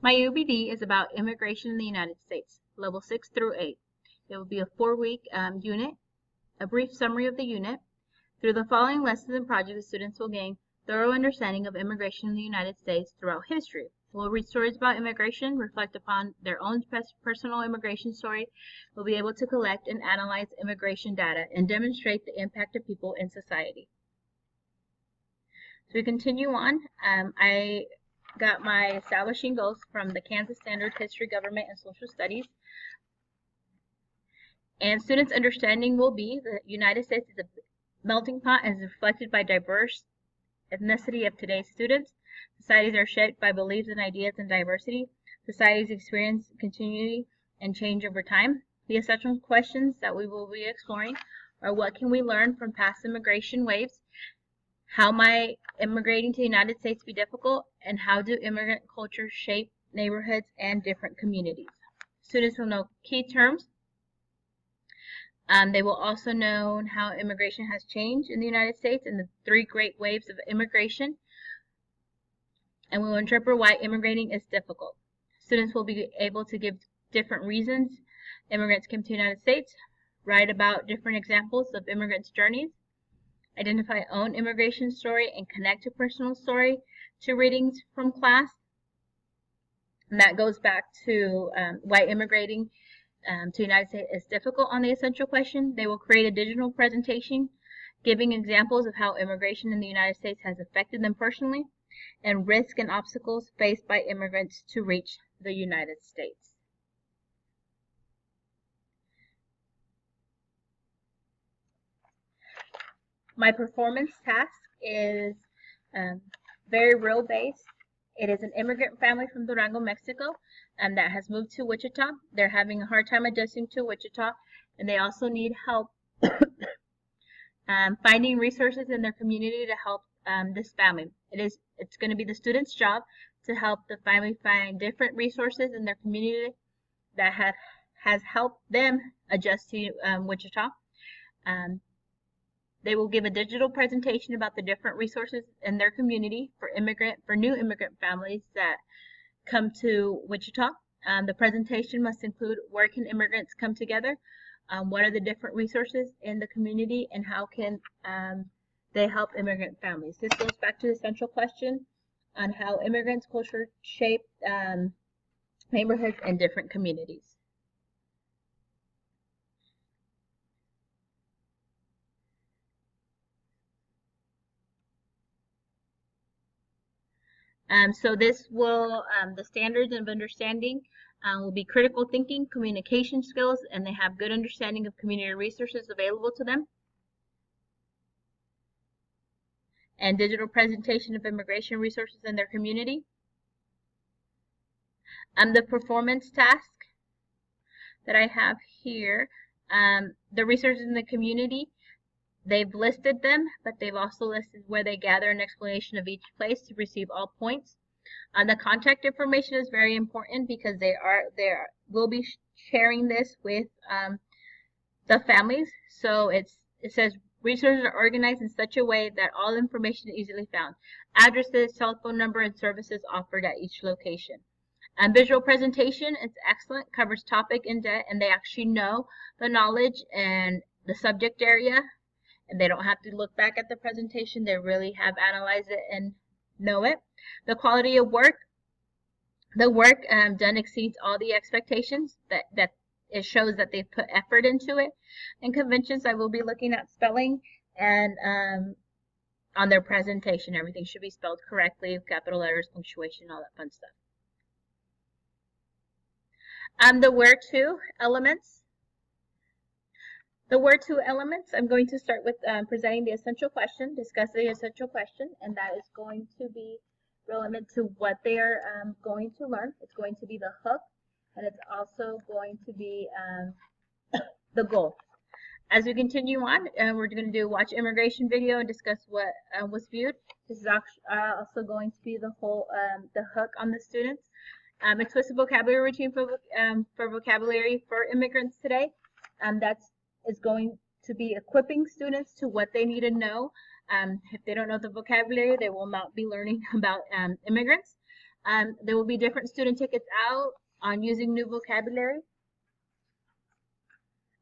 My UBD is about immigration in the United States, level 6 through 8. It will be a 4-week unit, a brief summary of the unit. Through the following lessons and projects, the students will gain thorough understanding of immigration in the United States throughout history. We'll read stories about immigration, reflect upon their own personal immigration story. We'll be able to collect and analyze immigration data and demonstrate the impact of people in society. So we continue on. I got my establishing goals from the Kansas Standard History, Government, and Social Studies. And students' understanding will be the United States is a melting pot and is reflected by diverse ethnicity of today's students. Societies are shaped by beliefs and ideas and diversity. Societies experience continuity and change over time. The essential questions that we will be exploring are: what can we learn from past immigration waves? How might immigrating to the United States be difficult? And how do immigrant cultures shape neighborhoods and different communities? Students will know key terms. They will also know how immigration has changed in the United States and the 3 great waves of immigration. And we will interpret why immigrating is difficult. Students will be able to give different reasons immigrants came to the United States, write about different examples of immigrants' journeys, identify own immigration story, and connect a personal story to readings from class. And that goes back to why immigrating to the United States is difficult on the essential question. They will create a digital presentation giving examples of how immigration in the United States has affected them personally and risks and obstacles faced by immigrants to reach the United States. My performance task is very real-based. It is an immigrant family from Durango, Mexico, that has moved to Wichita. They're having a hard time adjusting to Wichita, and they also need help finding resources in their community to help this family. It's going to be the student's job to help the family find different resources in their community that has helped them adjust to Wichita. They will give a digital presentation about the different resources in their community for new immigrant families that come to Wichita. The presentation must include where can immigrants come together, what are the different resources in the community, and how can they help immigrant families. This goes back to the central question on how immigrants' culture shape neighborhoods and different communities. So this will, the standards of understanding will be critical thinking, communication skills, and they have good understanding of community resources available to them. And digital presentation of immigration resources in their community. The performance task that I have here, the resources in the community, they've listed them, but they've also listed where they gather an explanation of each place to receive all points. The contact information is very important because they will be sharing this with the families. So it says resources are organized in such a way that all information is easily found. Addresses, telephone number, and services offered at each location. Visual presentation, it's excellent, covers topic in depth, and they actually know the knowledge and the subject area. And they don't have to look back at the presentation. They really have analyzed it and know it. The quality of work. The work done exceeds all the expectations. That it shows that they've put effort into it. And conventions, I will be looking at spelling and on their presentation. Everything should be spelled correctly, capital letters, punctuation, all that fun stuff. The where to elements. The where to elements, I'm going to start with presenting the essential question, discuss the essential question, and that is going to be relevant to what they are going to learn. It's going to be the hook, and it's also going to be the goal. As we continue on, we're going to do a watch immigration video and discuss what was viewed. This is also going to be the whole the hook on the students. Explicit vocabulary routine for vocabulary for immigrants today. Is going to be equipping students to what they need to know. If they don't know the vocabulary, they will not be learning about immigrants. There will be different student tickets out on using new vocabulary.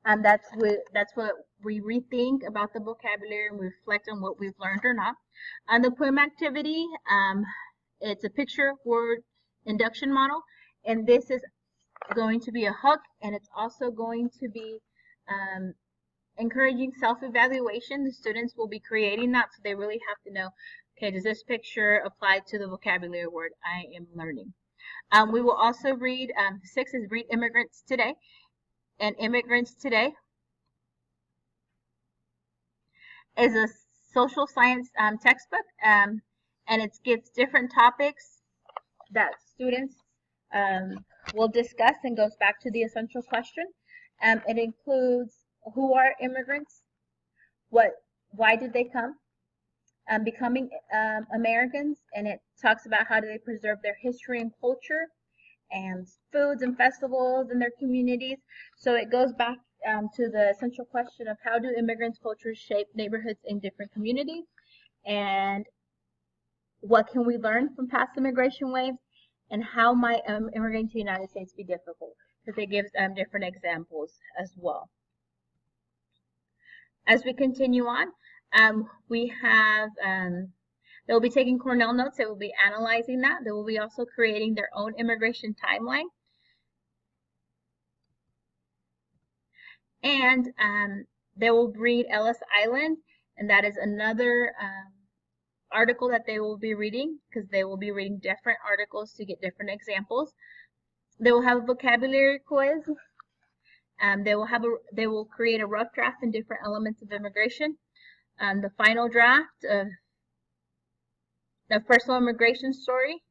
That's what we rethink about the vocabulary and we reflect on what we've learned or not. On the poem activity, it's a picture word induction model, and this is going to be a hook, and it's also going to be encouraging self-evaluation. The students will be creating that, so they really have to know, okay, does this picture apply to the vocabulary word I am learning? We will also read, 6 is read Immigrants Today. And Immigrants Today is a social science textbook, and it gives different topics that students will discuss and goes back to the essential question. It includes who are immigrants, why did they come, becoming Americans, and it talks about how do they preserve their history and culture and foods and festivals in their communities. So it goes back to the essential question of how do immigrants' cultures shape neighborhoods in different communities, and what can we learn from past immigration waves, and how might immigrating to the United States be difficult, because it gives different examples as well. As we continue on, we have they'll be taking Cornell notes. They will be analyzing that. They will be also creating their own immigration timeline. And they will read Ellis Island, and that is another article that they will be reading, because they will be reading different articles to get different examples. They will have a vocabulary quiz. They will create a rough draft in different elements of immigration. The final draft of the personal immigration story.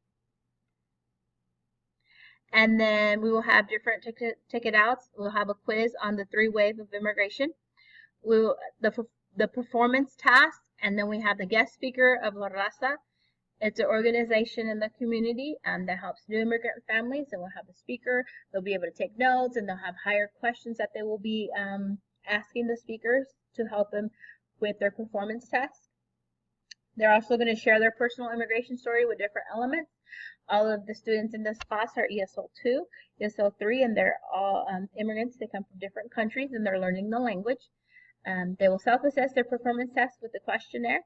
And then we will have different ticket outs. We'll have a quiz on the 3 waves of immigration. The performance task, and then we have the guest speaker of La Raza. It's an organization in the community that helps new immigrant families, and we'll have a speaker. They'll be able to take notes, and they'll have higher questions that they will be asking the speakers to help them with their performance test. They're also going to share their personal immigration story with different elements. All of the students in this class are ESL 2, ESL 3, and they're all immigrants. They come from different countries, and they're learning the language. They will self-assess their performance test with the questionnaire,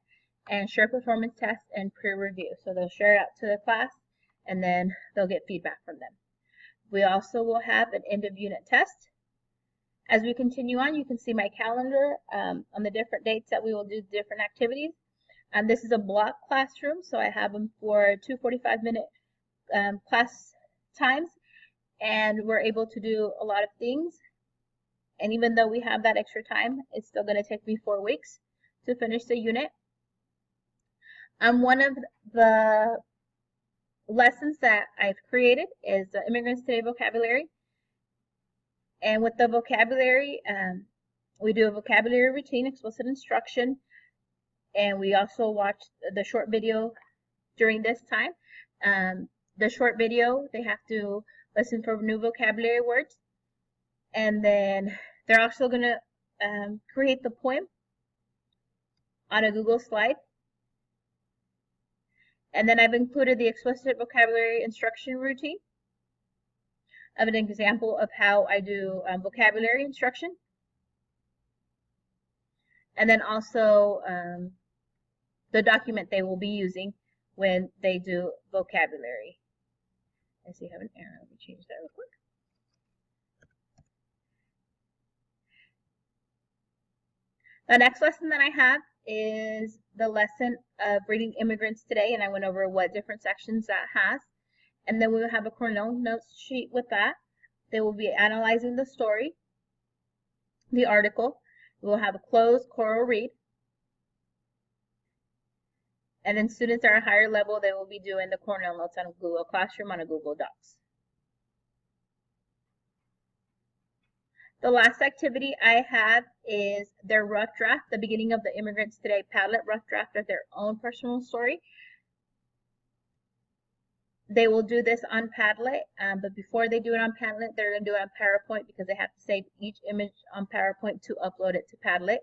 and share performance tests and peer review. So they'll share it out to the class, and then they'll get feedback from them. We also will have an end of unit test. As we continue on, you can see my calendar on the different dates that we will do different activities. This is a block classroom, so I have them for 2 45-minute class times, and we're able to do a lot of things. And even though we have that extra time, it's still going to take me 4 weeks to finish the unit. One of the lessons that I've created is the Immigrants Today vocabulary. And with the vocabulary, we do a vocabulary routine, explicit instruction, and we also watch the short video during this time. The short video, they have to listen for new vocabulary words, and then they're also going to create the poem on a Google slide. And then I've included the explicit vocabulary instruction routine of an example of how I do vocabulary instruction. And then also the document they will be using when they do vocabulary. I see I have an error. Let me change that real quick. The next lesson that I have is the lesson of reading Immigrants Today, and I went over what different sections that has. And then we will have a Cornell notes sheet with that. They will be analyzing the story, the article. We will have a closed choral read. And then students at a higher level, they will be doing the Cornell notes on Google Classroom on a Google Docs. The last activity I have is their rough draft, the beginning of the Immigrants Today Padlet rough draft of their own personal story. They will do this on Padlet, but before they do it on Padlet, they're going to do it on PowerPoint because they have to save each image on PowerPoint to upload it to Padlet.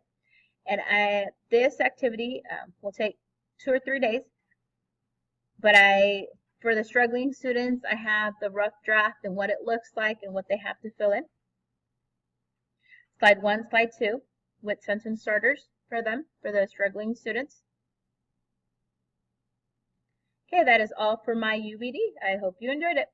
And this activity will take 2 or 3 days, but For the struggling students, I have the rough draft and what it looks like and what they have to fill in. Slide 1, slide 2, with sentence starters for them, for the struggling students. Okay, that is all for my UBD. I hope you enjoyed it.